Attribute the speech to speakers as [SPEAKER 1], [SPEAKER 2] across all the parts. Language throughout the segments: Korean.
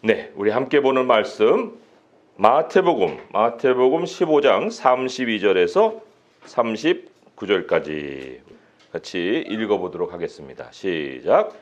[SPEAKER 1] 네, 우리 함께 보는 말씀 마태복음 15장 32절에서 39절까지 같이 읽어보도록 하겠습니다. 시작.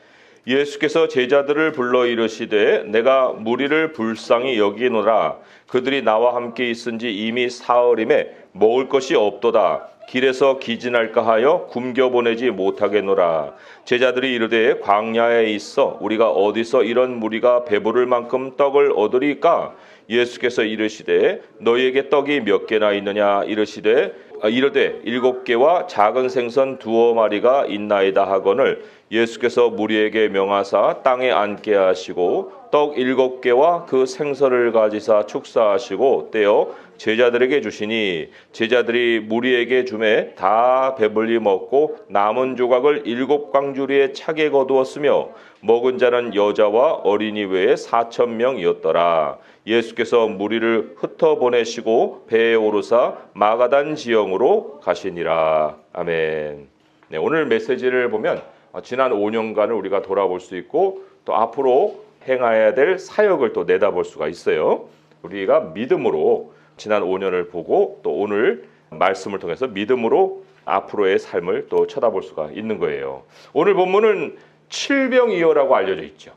[SPEAKER 1] 예수께서 제자들을 불러 이르시되 내가 무리를 불쌍히 여기노라. 그들이 나와 함께 있은지 이미 사흘임에 먹을 것이 없도다. 길에서 기진할까 하여 굶겨 보내지 못하겠노라. 제자들이 이르되 광야에 있어 우리가 어디서 이런 무리가 배부를 만큼 떡을 얻으리까? 예수께서 이르시되 너희에게 떡이 몇 개나 있느냐? 이르되 7개와 작은 생선 2마리가 있나이다 하거늘 예수께서 무리에게 명하사 땅에 앉게 하시고 떡 7개와 그 생선을 가지사 축사하시고 떼어 제자들에게 주시니 제자들이 무리에게 주매 다 배불리 먹고 남은 조각을 7광주리에 차게 거두었으며 먹은 자는 여자와 어린이 외에 4,000명이었더라. 예수께서 무리를 흩어 보내시고 배에 오르사 마가단 지형으로 가시니라. 아멘. 네, 오늘 메시지를 보면 지난 5년간을 우리가 돌아볼 수 있고 또 앞으로 행해야 될 사역을 또 내다볼 수가 있어요. 우리가 믿음으로 지난 5년을 보고 또 오늘 말씀을 통해서 믿음으로 앞으로의 삶을 또 쳐다볼 수가 있는 거예요. 오늘 본문은 칠병이어라고 알려져 있죠.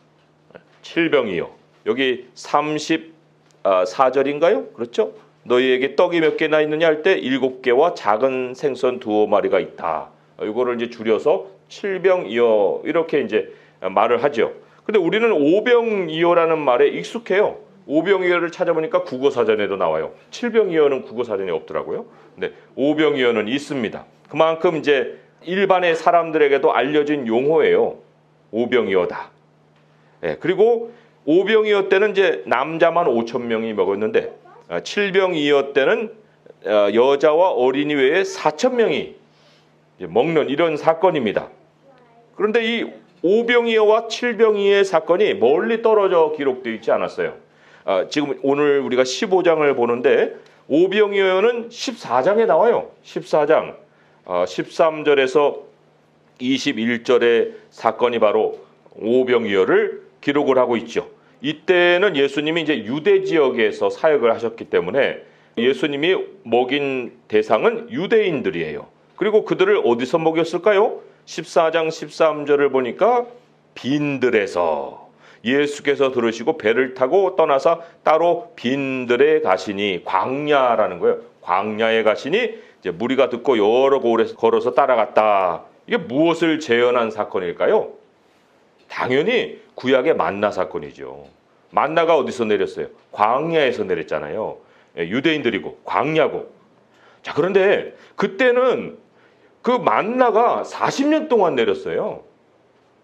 [SPEAKER 1] 칠병이어. 여기 34절인가요? 그렇죠? 너희에게 떡이 몇 개나 있느냐 할 때 7개와 작은 생선 2마리가 있다. 이거를 이제 줄여서 칠병이어 이렇게 이제 말을 하죠. 근데 우리는 오병이어라는 말에 익숙해요. 오병이어를 찾아보니까 국어사전에도 나와요. 칠병이어는 국어사전에 없더라고요. 근데 오병이어는 있습니다. 그만큼 이제 일반의 사람들에게도 알려진 용어예요. 오병이어다. 네, 그리고 오병이어 때는 이제 남자만 5,000명이 먹었는데 칠병이어 때는 여자와 어린이 외에 4,000명이 먹는 이런 사건입니다. 그런데 이 오병이어와 칠병이어의 사건이 멀리 떨어져 기록되어 있지 않았어요. 지금 오늘 우리가 15장을 보는데 오병이어는 14장에 나와요. 14장 13절에서 21절의 사건이 바로 오병이어를 기록을 하고 있죠. 이때는 예수님이 이제 유대 지역에서 사역을 하셨기 때문에 예수님이 먹인 대상은 유대인들이에요. 그리고 그들을 어디서 먹였을까요? 14장 13절을 보니까 빈들에서 예수께서 들으시고 배를 타고 떠나서 따로 빈들에 가시니 광야라는 거예요. 광야에 가시니 이제 무리가 듣고 여러 고을에 걸어서 따라갔다. 이게 무엇을 재현한 사건일까요? 당연히 구약의 만나 사건이죠. 만나가 어디서 내렸어요? 광야에서 내렸잖아요. 유대인들이고 광야고. 자, 그런데 그때는 그 만나가 40년 동안 내렸어요.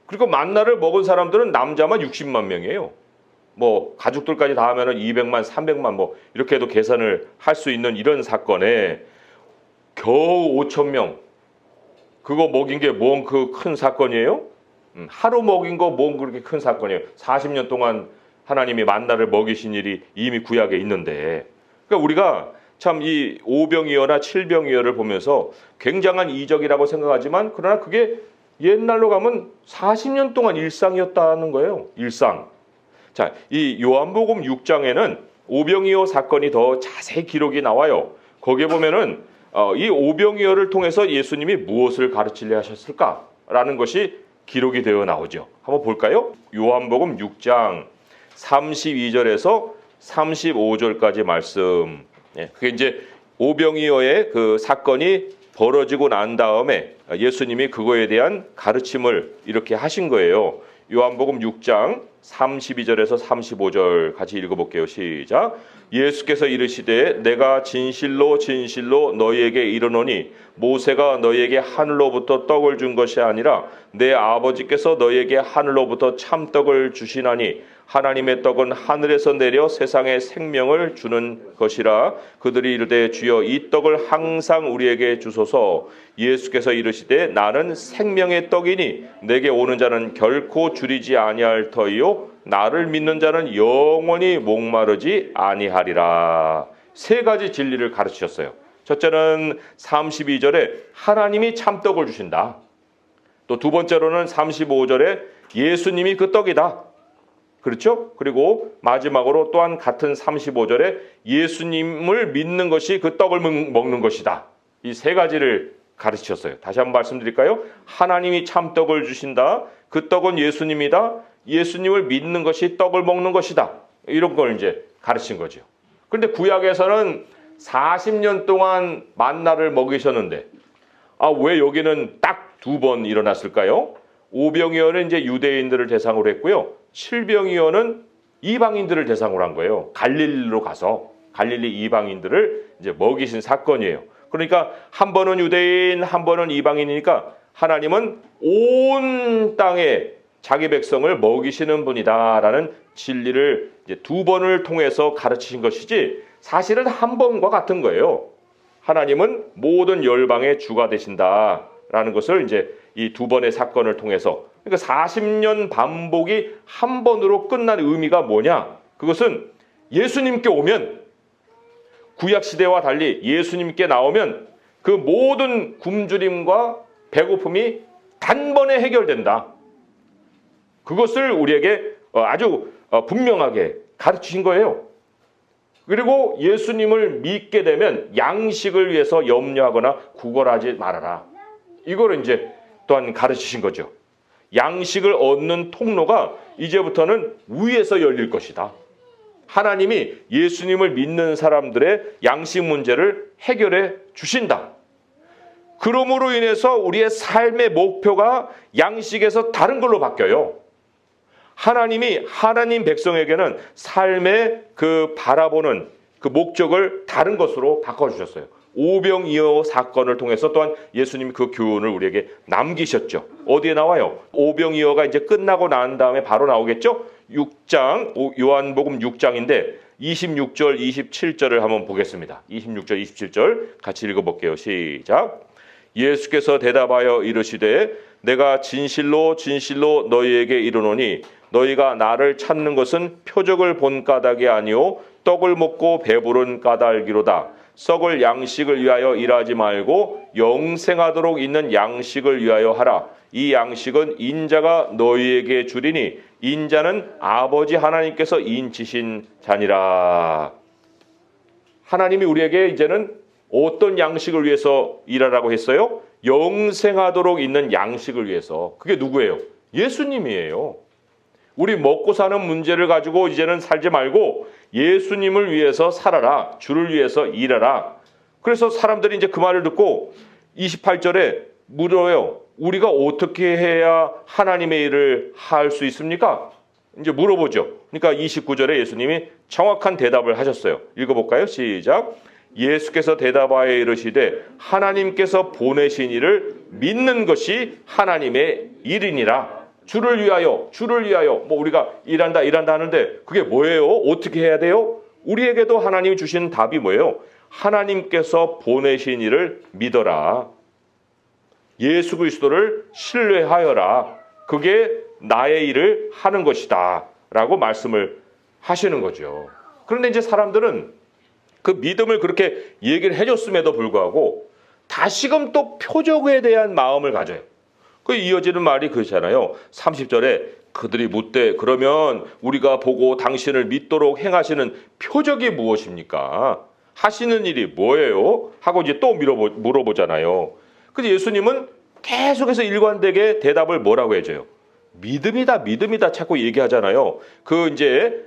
[SPEAKER 1] 그리고 만나를 먹은 사람들은 남자만 60만 명이에요. 뭐 가족들까지 다 하면은 200만, 300만 뭐 이렇게 해도 계산을 할 수 있는 이런 사건에 겨우 5,000명. 그거 먹인 게 뭔 그 큰 사건이에요? 하루 먹인 거 뭔 그렇게 큰 사건이에요. 40년 동안 하나님이 만나를 먹이신 일이 이미 구약에 있는데. 그러니까 우리가 참 이 오병이어나 칠병이어를 보면서 굉장한 이적이라고 생각하지만 그러나 그게 옛날로 가면 40년 동안 일상이었다는 거예요. 일상. 자, 이 요한복음 6장에는 오병이어 사건이 더 자세히 기록이 나와요. 거기에 보면은 이 오병이어를 통해서 예수님이 무엇을 가르치려 하셨을까라는 것이 기록이 되어 나오죠. 한번 볼까요? 요한복음 6장 32절에서 35절까지 말씀. 그게 이제 오병이어의 그 사건이 벌어지고 난 다음에 예수님이 그거에 대한 가르침을 이렇게 하신 거예요. 요한복음 6장 32절에서 35절 같이 읽어볼게요. 시작. 예수께서 이르시되 내가 진실로 진실로 너희에게 이르노니 모세가 너희에게 하늘로부터 떡을 준 것이 아니라 내 아버지께서 너희에게 하늘로부터 참떡을 주시나니 하나님의 떡은 하늘에서 내려 세상에 생명을 주는 것이라. 그들이 이르되 주여 이 떡을 항상 우리에게 주소서. 예수께서 이르시되 나는 생명의 떡이니 내게 오는 자는 결코 줄이지 아니할 터이요 나를 믿는 자는 영원히 목마르지 아니하리라. 세 가지 진리를 가르치셨어요. 첫째는 32절에 하나님이 참떡을 주신다. 또 두 번째로는 35절에 예수님이 그 떡이다. 그렇죠? 그리고 마지막으로 또한 같은 35절에 예수님을 믿는 것이 그 떡을 먹는 것이다. 이 세 가지를 가르치셨어요. 다시 한번 말씀드릴까요? 하나님이 참 떡을 주신다. 그 떡은 예수님이다. 예수님을 믿는 것이 떡을 먹는 것이다. 이런 걸 이제 가르친 거죠. 그런데 구약에서는 40년 동안 만나를 먹이셨는데 왜 여기는 딱 2번 일어났을까요? 오병이어는 이제 유대인들을 대상으로 했고요. 칠병이어는 이방인들을 대상으로 한 거예요. 갈릴리로 가서 갈릴리 이방인들을 이제 먹이신 사건이에요. 그러니까 한 번은 유대인, 한 번은 이방인이니까 하나님은 온 땅에 자기 백성을 먹이시는 분이다라는 진리를 이제 2번을 통해서 가르치신 것이지 사실은 한 번과 같은 거예요. 하나님은 모든 열방의 주가 되신다라는 것을 이제 이 2번의 사건을 통해서, 그러니까 40년 반복이 한 번으로 끝난 의미가 뭐냐? 그것은 예수님께 오면, 구약 시대와 달리 예수님께 나오면 그 모든 굶주림과 배고픔이 단번에 해결된다. 그것을 우리에게 아주 분명하게 가르치신 거예요. 그리고 예수님을 믿게 되면 양식을 위해서 염려하거나 구걸하지 말아라. 이걸 이제 또한 가르치신 거죠. 양식을 얻는 통로가 이제부터는 위에서 열릴 것이다. 하나님이 예수님을 믿는 사람들의 양식 문제를 해결해 주신다. 그러므로 인해서 우리의 삶의 목표가 양식에서 다른 걸로 바뀌어요. 하나님이 하나님 백성에게는 삶의 그 바라보는 그 목적을 다른 것으로 바꿔주셨어요. 오병이어 사건을 통해서 또한 예수님이 그 교훈을 우리에게 남기셨죠. 어디에 나와요? 오병이어가 이제 끝나고 난 다음에 바로 나오겠죠? 6장, 요한복음 6장인데 26절, 27절을 한번 보겠습니다. 26절, 27절 같이 읽어볼게요. 시작. 예수께서 대답하여 이르시되 내가 진실로 진실로 너희에게 이르노니 너희가 나를 찾는 것은 표적을 본 까닭이 아니오 떡을 먹고 배부른 까닭이로다. 썩을 양식을 위하여 일하지 말고 영생하도록 있는 양식을 위하여 하라. 이 양식은 인자가 너희에게 주리니 인자는 아버지 하나님께서 인치신 자니라. 하나님이 우리에게 이제는 어떤 양식을 위해서 일하라고 했어요? 영생하도록 있는 양식을 위해서. 그게 누구예요? 예수님이에요. 우리 먹고 사는 문제를 가지고 이제는 살지 말고 예수님을 위해서 살아라. 주를 위해서 일하라. 그래서 사람들이 이제 그 말을 듣고 28절에 물어요. 우리가 어떻게 해야 하나님의 일을 할 수 있습니까? 이제 물어보죠. 그러니까 29절에 예수님이 정확한 대답을 하셨어요. 읽어볼까요? 시작. 예수께서 대답하여 이르시되 하나님께서 보내신 이를 믿는 것이 하나님의 일이니라. 주를 위하여 뭐 우리가 일한다 하는데 그게 뭐예요? 어떻게 해야 돼요? 우리에게도 하나님이 주신 답이 뭐예요? 하나님께서 보내신 이를 믿어라. 예수 그리스도를 신뢰하여라. 그게 나의 일을 하는 것이다 라고 말씀을 하시는 거죠. 그런데 이제 사람들은 그 믿음을 그렇게 얘기를 해줬음에도 불구하고 다시금 또 표적에 대한 마음을 가져요. 그 이어지는 말이 그렇잖아요. 30절에 그들이 묻되 그러면 우리가 보고 당신을 믿도록 행하시는 표적이 무엇입니까? 하시는 일이 뭐예요? 하고 이제 또 물어보잖아요. 그래서 예수님은 계속해서 일관되게 대답을 뭐라고 해줘요? 믿음이다 자꾸 얘기하잖아요. 그 이제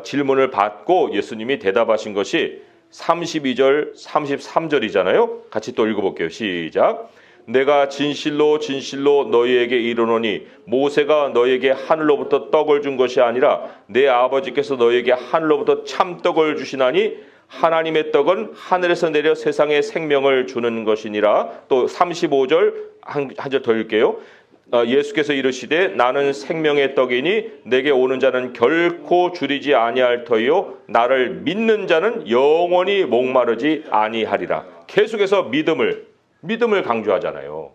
[SPEAKER 1] 질문을 받고 예수님이 대답하신 것이 32절, 33절이잖아요. 같이 또 읽어볼게요. 시작. 내가 진실로 진실로 너희에게 이르노니 모세가 너희에게 하늘로부터 떡을 준 것이 아니라 내 아버지께서 너희에게 하늘로부터 참떡을 주시나니 하나님의 떡은 하늘에서 내려 세상에 생명을 주는 것이니라. 또 35절 한 절 더 읽게요. 예수께서 이르시되 나는 생명의 떡이니 내게 오는 자는 결코 줄이지 아니할 터이요 나를 믿는 자는 영원히 목마르지 아니하리라. 계속해서 믿음을 강조하잖아요.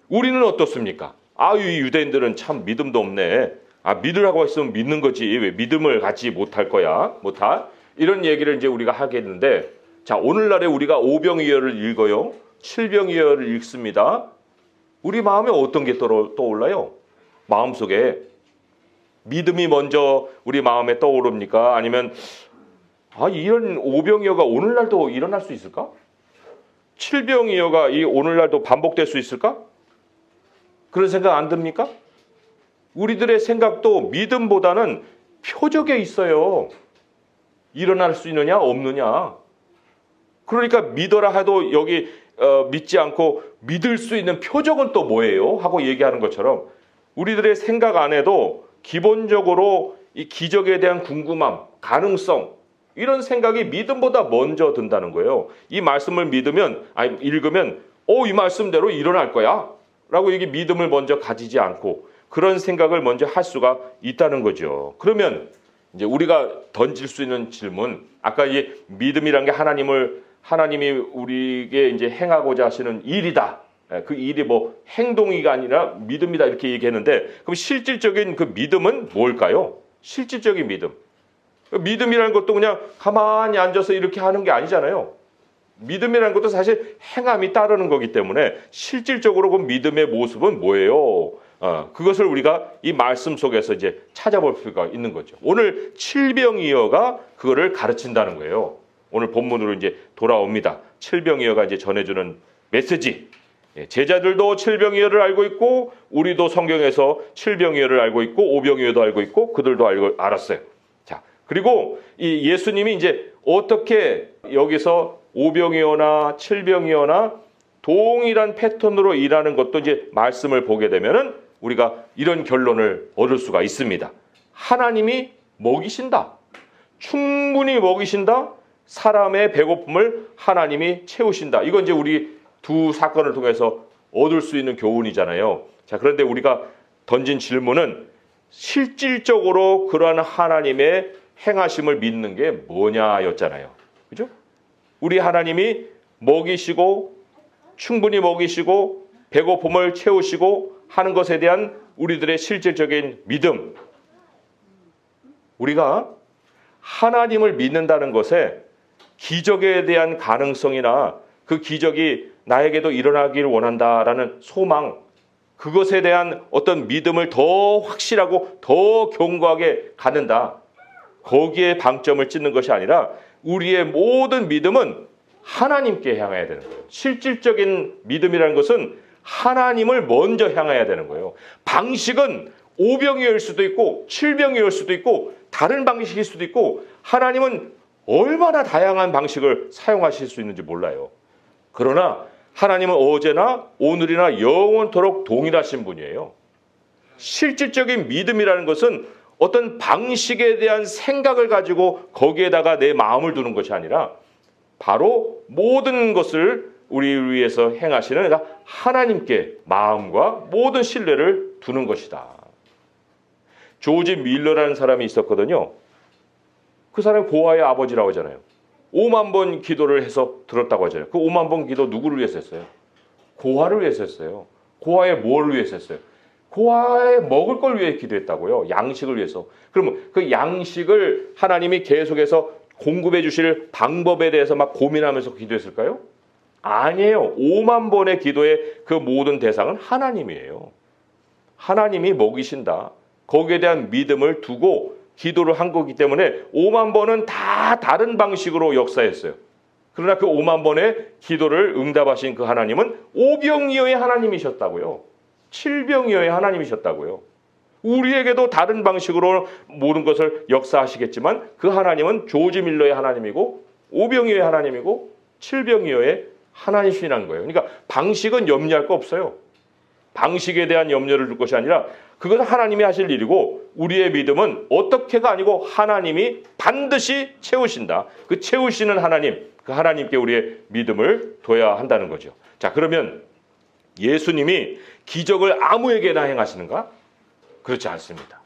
[SPEAKER 1] 우리는 어떻습니까? 이 유대인들은 참 믿음도 없네. 믿으라고 했으면 믿는 거지. 왜 믿음을 갖지 못할 거야? 이런 얘기를 이제 우리가 하겠는데, 자, 오늘날에 우리가 오병이어를 읽어요. 칠병이어를 읽습니다. 우리 마음에 어떤 게 떠올라요? 마음속에 믿음이 먼저 우리 마음에 떠오릅니까? 아니면 이런 오병이어가 오늘날도 일어날 수 있을까? 칠병이어가 이 오늘날도 반복될 수 있을까? 그런 생각 안 듭니까? 우리들의 생각도 믿음보다는 표적에 있어요. 일어날 수 있느냐 없느냐. 그러니까 믿어라 해도 여기 믿지 않고 믿을 수 있는 표적은 또 뭐예요? 하고 얘기하는 것처럼 우리들의 생각 안에도 기본적으로 이 기적에 대한 궁금함, 가능성 이런 생각이 믿음보다 먼저 든다는 거예요. 이 말씀을 읽으면 이 말씀대로 일어날 거야 라고 이게 믿음을 먼저 가지지 않고 그런 생각을 먼저 할 수가 있다는 거죠. 그러면 이제 우리가 던질 수 있는 질문, 아까 이 믿음이란 게 하나님이 우리에게 이제 행하고자 하시는 일이다. 그 일이 뭐 행동이가 아니라 믿음이다 이렇게 얘기했는데 그럼 실질적인 그 믿음은 뭘까요? 실질적인 믿음. 믿음이라는 것도 그냥 가만히 앉아서 이렇게 하는 게 아니잖아요. 믿음이라는 것도 사실 행함이 따르는 거기 때문에 실질적으로 그 믿음의 모습은 뭐예요? 그것을 우리가 이 말씀 속에서 이제 찾아볼 필요가 있는 거죠. 오늘 칠병이어가 그거를 가르친다는 거예요. 오늘 본문으로 이제 돌아옵니다. 칠병이어가 이제 전해주는 메시지. 제자들도 칠병이어를 알고 있고 우리도 성경에서 칠병이어를 알고 있고 오병이어도 알고 있고 그들도 알았어요. 자, 그리고 이 예수님이 이제 어떻게 여기서 오병이어나 칠병이어나 동일한 패턴으로 일하는 것도 이제 말씀을 보게 되면은 우리가 이런 결론을 얻을 수가 있습니다. 하나님이 먹이신다. 충분히 먹이신다. 사람의 배고픔을 하나님이 채우신다. 이건 이제 우리 두 사건을 통해서 얻을 수 있는 교훈이잖아요. 자, 그런데 우리가 던진 질문은 실질적으로 그러한 하나님의 행하심을 믿는 게 뭐냐였잖아요. 그죠? 우리 하나님이 먹이시고 충분히 먹이시고 배고픔을 채우시고 하는 것에 대한 우리들의 실질적인 믿음. 우리가 하나님을 믿는다는 것에 기적에 대한 가능성이나 그 기적이 나에게도 일어나기를 원한다라는 소망, 그것에 대한 어떤 믿음을 더 확실하고 더 견고하게 갖는다. 거기에 방점을 찍는 것이 아니라 우리의 모든 믿음은 하나님께 향해야 되는 거예요. 실질적인 믿음이라는 것은 하나님을 먼저 향해야 되는 거예요. 방식은 오병이어일 수도 있고 칠병이어일 수도 있고 다른 방식일 수도 있고 하나님은 얼마나 다양한 방식을 사용하실 수 있는지 몰라요. 그러나 하나님은 어제나 오늘이나 영원토록 동일하신 분이에요. 실질적인 믿음이라는 것은 어떤 방식에 대한 생각을 가지고 거기에다가 내 마음을 두는 것이 아니라 바로 모든 것을 우리를 위해서 행하시는 그러니까 하나님께 마음과 모든 신뢰를 두는 것이다. 조지 밀러라는 사람이 있었거든요. 그 사람이 고아의 아버지라고 하잖아요. 5만 번 기도를 해서 들었다고 하잖아요. 그 5만 번 기도 누구를 위해서 했어요? 고아를 위해서 했어요. 고아의 뭘 위해서 했어요? 고아의 먹을 걸 위해 기도했다고요. 양식을 위해서. 그러면 그 양식을 하나님이 계속해서 공급해 주실 방법에 대해서 막 고민하면서 기도했을까요? 아니에요. 5만 번의 기도의 그 모든 대상은 하나님이에요. 하나님이 먹이신다. 거기에 대한 믿음을 두고 기도를 한 거기 때문에 5만 번은 다 다른 방식으로 역사했어요. 그러나 그 5만 번의 기도를 응답하신 그 하나님은 오병이어의 하나님이셨다고요. 칠병이어의 하나님이셨다고요. 우리에게도 다른 방식으로 모든 것을 역사하시겠지만 그 하나님은 조지 밀러의 하나님이고 오병이어의 하나님이고 칠병이어의 하나님이시라는 거예요. 그러니까 방식은 염려할 거 없어요. 방식에 대한 염려를 둘 것이 아니라 그것은 하나님이 하실 일이고 우리의 믿음은 어떻게가 아니고 하나님이 반드시 채우신다. 그 채우시는 하나님, 그 하나님께 우리의 믿음을 둬야 한다는 거죠. 자, 그러면 예수님이 기적을 아무에게나 행하시는가? 그렇지 않습니다.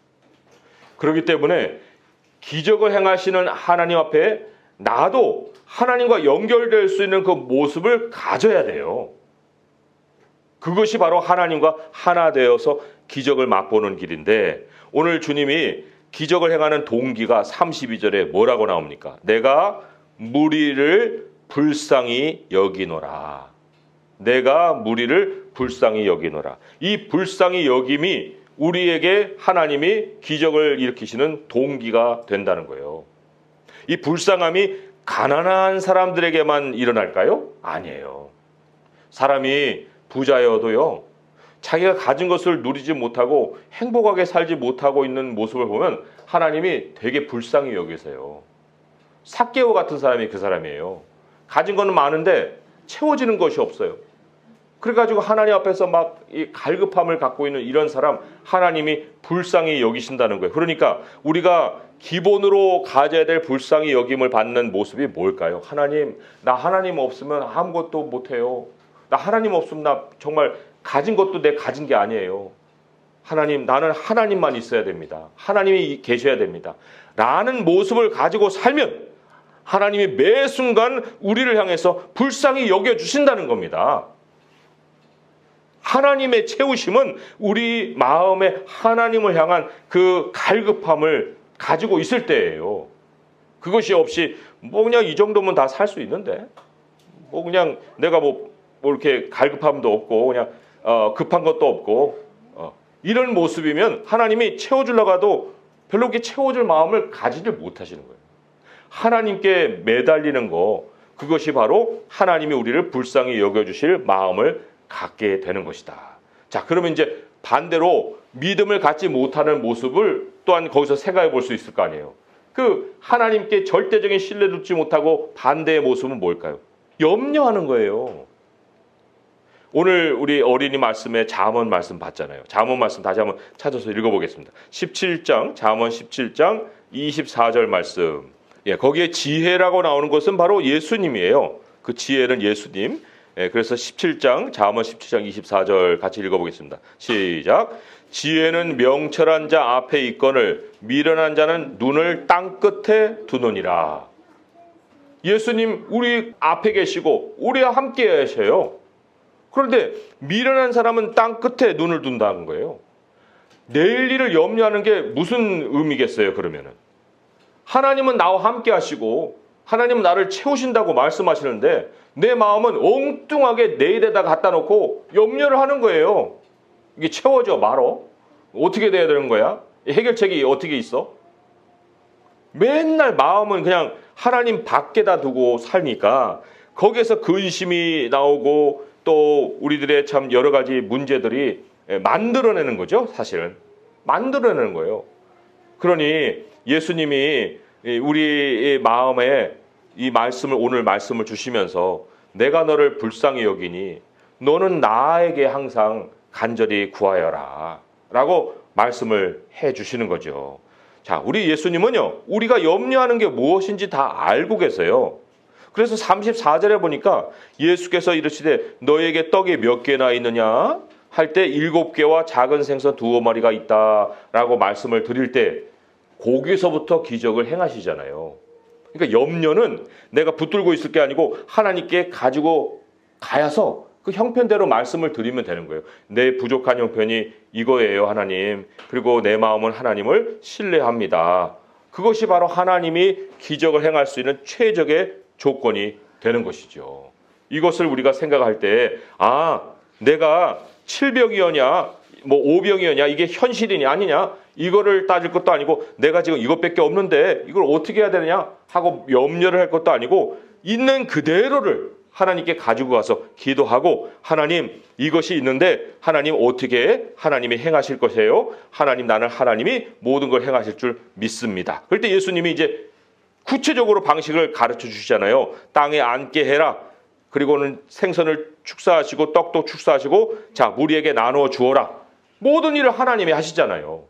[SPEAKER 1] 그렇기 때문에 기적을 행하시는 하나님 앞에 나도 하나님과 연결될 수 있는 그 모습을 가져야 돼요. 그것이 바로 하나님과 하나 되어서 기적을 맛보는 길인데 오늘 주님이 기적을 행하는 동기가 32절에 뭐라고 나옵니까? 내가 무리를 불쌍히 여기노라. 내가 무리를 불쌍히 여기노라. 이 불쌍히 여김이 우리에게 하나님이 기적을 일으키시는 동기가 된다는 거예요. 이 불쌍함이 가난한 사람들에게만 일어날까요? 아니에요. 사람이 부자여도요, 자기가 가진 것을 누리지 못하고 행복하게 살지 못하고 있는 모습을 보면 하나님이 되게 불쌍히 여기세요. 삭개오 같은 사람이 그 사람이에요. 가진 거는 많은데 채워지는 것이 없어요. 그래가지고 하나님 앞에서 막 이 갈급함을 갖고 있는 이런 사람, 하나님이 불쌍히 여기신다는 거예요. 그러니까 우리가 기본으로 가져야 될 불쌍히 여김을 받는 모습이 뭘까요? 하나님, 나 하나님 없으면 아무것도 못해요. 나 하나님 없으면 나 정말 가진 것도 내 가진 게 아니에요. 하나님, 나는 하나님만 있어야 됩니다. 하나님이 계셔야 됩니다. 라는 모습을 가지고 살면 하나님이 매 순간 우리를 향해서 불쌍히 여겨주신다는 겁니다. 하나님의 채우심은 우리 마음에 하나님을 향한 그 갈급함을 가지고 있을 때예요. 그것이 없이 뭐 그냥 이 정도면 다 살 수 있는데, 뭐 그냥 내가 뭐 이렇게 갈급함도 없고 그냥 급한 것도 없고 이런 모습이면 하나님이 채워주려고 해도 별로 그렇게 채워줄 마음을 가지질 못하시는 거예요. 하나님께 매달리는 거, 그것이 바로 하나님이 우리를 불쌍히 여겨주실 마음을 갖게 되는 것이다. 자, 그러면 이제 반대로 믿음을 갖지 못하는 모습을 또한 거기서 생각해 볼 수 있을 거 아니에요. 그 하나님께 절대적인 신뢰 두지 못하고 반대의 모습은 뭘까요? 염려하는 거예요. 오늘 우리 어린이 말씀에 잠언 말씀 봤잖아요. 잠언 말씀 다시 한번 찾아서 읽어보겠습니다. 17장, 잠언 17장 24절 말씀. 예, 거기에 지혜라고 나오는 것은 바로 예수님이에요. 그 지혜는 예수님. 예, 그래서 17장, 잠언 17장 24절 같이 읽어보겠습니다. 시작. 지혜는 명철한 자 앞에 있거늘 미련한 자는 눈을 땅 끝에 두느니라. 예수님 우리 앞에 계시고 우리와 함께 계셔요. 그런데 미련한 사람은 땅 끝에 눈을 둔다는 거예요. 내일 일을 염려하는 게 무슨 의미겠어요, 그러면은? 하나님은 나와 함께 하시고 하나님은 나를 채우신다고 말씀하시는데 내 마음은 엉뚱하게 내일에다 갖다 놓고 염려를 하는 거예요. 이게 채워져 말어? 어떻게 돼야 되는 거야? 해결책이 어떻게 있어? 맨날 마음은 그냥 하나님 밖에다 두고 살니까 거기에서 근심이 나오고 또 우리들의 참 여러 가지 문제들이 만들어내는 거죠, 사실은. 만들어내는 거예요. 그러니 예수님이 우리의 마음에 이 말씀을, 오늘 말씀을 주시면서 내가 너를 불쌍히 여기니 너는 나에게 항상 간절히 구하여라 라고 말씀을 해 주시는 거죠. 자, 우리 예수님은요, 우리가 염려하는 게 무엇인지 다 알고 계세요. 그래서 34절에 보니까 예수께서 이르시되 너에게 떡이 몇 개나 있느냐 할 때 7개와 작은 생선 2마리가 있다라고 말씀을 드릴 때 거기서부터 기적을 행하시잖아요. 그러니까 염려는 내가 붙들고 있을 게 아니고 하나님께 가지고 가야서 그 형편대로 말씀을 드리면 되는 거예요. 내 부족한 형편이 이거예요, 하나님. 그리고 내 마음은 하나님을 신뢰합니다. 그것이 바로 하나님이 기적을 행할 수 있는 최적의 조건이 되는 것이죠. 이것을 우리가 생각할 때, 내가 7병이었냐, 뭐 5병이었냐, 이게 현실이냐 아니냐, 이거를 따질 것도 아니고 내가 지금 이것밖에 없는데 이걸 어떻게 해야 되느냐 하고 염려를 할 것도 아니고 있는 그대로를 하나님께 가지고 가서 기도하고 하나님 이것이 있는데 하나님 어떻게 하나님이 행하실 것이에요? 하나님 나는 하나님이 모든 걸 행하실 줄 믿습니다. 그럴 때 예수님이 이제 구체적으로 방식을 가르쳐 주시잖아요. 땅에 앉게 해라. 그리고는 생선을 축사하시고 떡도 축사하시고 자 무리에게 나누어 주어라. 모든 일을 하나님이 하시잖아요.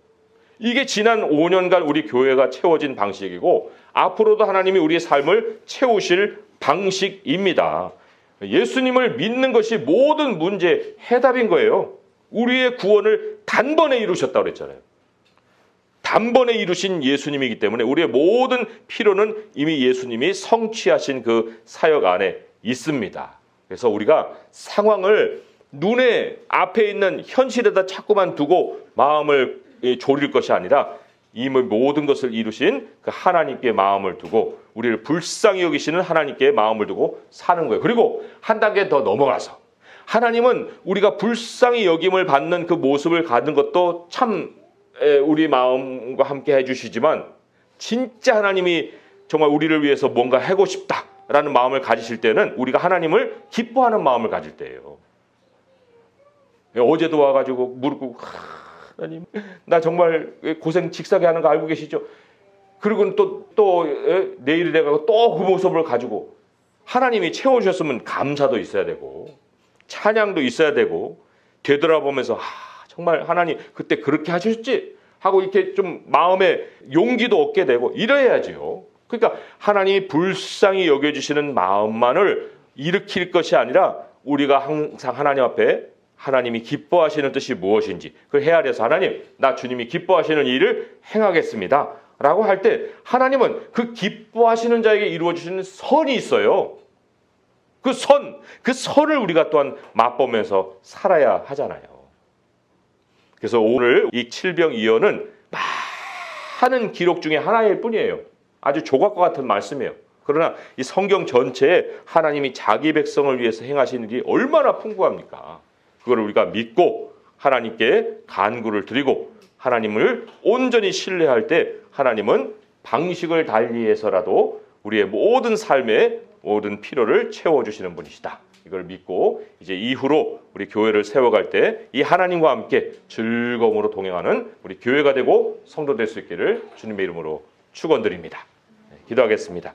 [SPEAKER 1] 이게 지난 5년간 우리 교회가 채워진 방식이고 앞으로도 하나님이 우리의 삶을 채우실 방식입니다. 예수님을 믿는 것이 모든 문제의 해답인 거예요. 우리의 구원을 단번에 이루셨다고 그랬잖아요. 단번에 이루신 예수님이기 때문에 우리의 모든 필요는 이미 예수님이 성취하신 그 사역 안에 있습니다. 그래서 우리가 상황을 눈에 앞에 있는 현실에다 자꾸만 두고 마음을 졸일 것이 아니라 이미 모든 것을 이루신 그 하나님께 마음을 두고 우리를 불쌍히 여기시는 하나님께 마음을 두고 사는 거예요. 그리고 한 단계 더 넘어가서 하나님은 우리가 불쌍히 여김을 받는 그 모습을 갖는 것도 참 우리 마음과 함께 해주시지만 진짜 하나님이 정말 우리를 위해서 뭔가 하고 싶다라는 마음을 가지실 때는 우리가 하나님을 기뻐하는 마음을 가질 때예요. 어제도 와가지고 무릎 꿇고 하나님 나 정말 고생 직사게 하는 거 알고 계시죠? 그리고 또 내일이 돼가고 또 그 모습을 가지고 하나님이 채워주셨으면 감사도 있어야 되고 찬양도 있어야 되고 되돌아보면서 정말 하나님 그때 그렇게 하셨지 하고 이렇게 좀 마음에 용기도 얻게 되고 이래야지요. 그러니까 하나님이 불쌍히 여겨주시는 마음만을 일으킬 것이 아니라 우리가 항상 하나님 앞에 하나님이 기뻐하시는 뜻이 무엇인지 그걸 헤아려서 하나님 나 주님이 기뻐하시는 일을 행하겠습니다 라고 할 때 하나님은 그 기뻐하시는 자에게 이루어주시는 선이 있어요. 그 선을 우리가 또한 맛보면서 살아야 하잖아요. 그래서 오늘 이 칠병이어는 많은 기록 중에 하나일 뿐이에요. 아주 조각과 같은 말씀이에요. 그러나 이 성경 전체에 하나님이 자기 백성을 위해서 행하시는 일이 얼마나 풍부합니까? 그걸 우리가 믿고 하나님께 간구를 드리고 하나님을 온전히 신뢰할 때 하나님은 방식을 달리해서라도 우리의 모든 삶의 모든 필요를 채워주시는 분이시다. 이걸 믿고 이제 이후로 우리 교회를 세워갈 때 이 하나님과 함께 즐거움으로 동행하는 우리 교회가 되고 성도 될 수 있기를 주님의 이름으로 축원드립니다. 기도하겠습니다.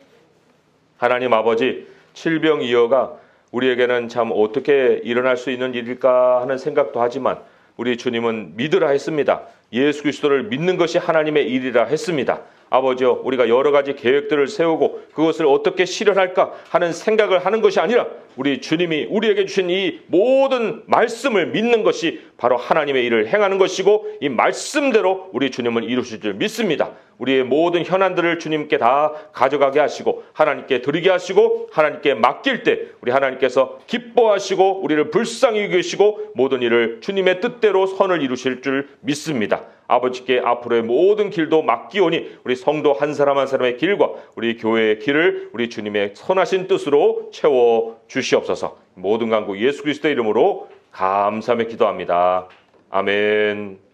[SPEAKER 1] 하나님 아버지, 칠병이어가 우리에게는 참 어떻게 일어날 수 있는 일일까 하는 생각도 하지만 우리 주님은 믿으라 했습니다. 예수 그리스도를 믿는 것이 하나님의 일이라 했습니다. 아버지여, 우리가 여러 가지 계획들을 세우고 그것을 어떻게 실현할까 하는 생각을 하는 것이 아니라 우리 주님이 우리에게 주신 이 모든 말씀을 믿는 것이 바로 하나님의 일을 행하는 것이고 이 말씀대로 우리 주님은 이루실 줄 믿습니다. 우리의 모든 현안들을 주님께 다 가져가게 하시고 하나님께 드리게 하시고 하나님께 맡길 때 우리 하나님께서 기뻐하시고 우리를 불쌍히 여기시고 모든 일을 주님의 뜻대로 선을 이루실 줄 믿습니다. 아버지께 앞으로의 모든 길도 맡기오니 우리 성도 한 사람 한 사람의 길과 우리 교회의 길을 우리 주님의 선하신 뜻으로 채워 주시옵소서. 모든 간구 예수 그리스도의 이름으로 감사하며 기도합니다. 아멘.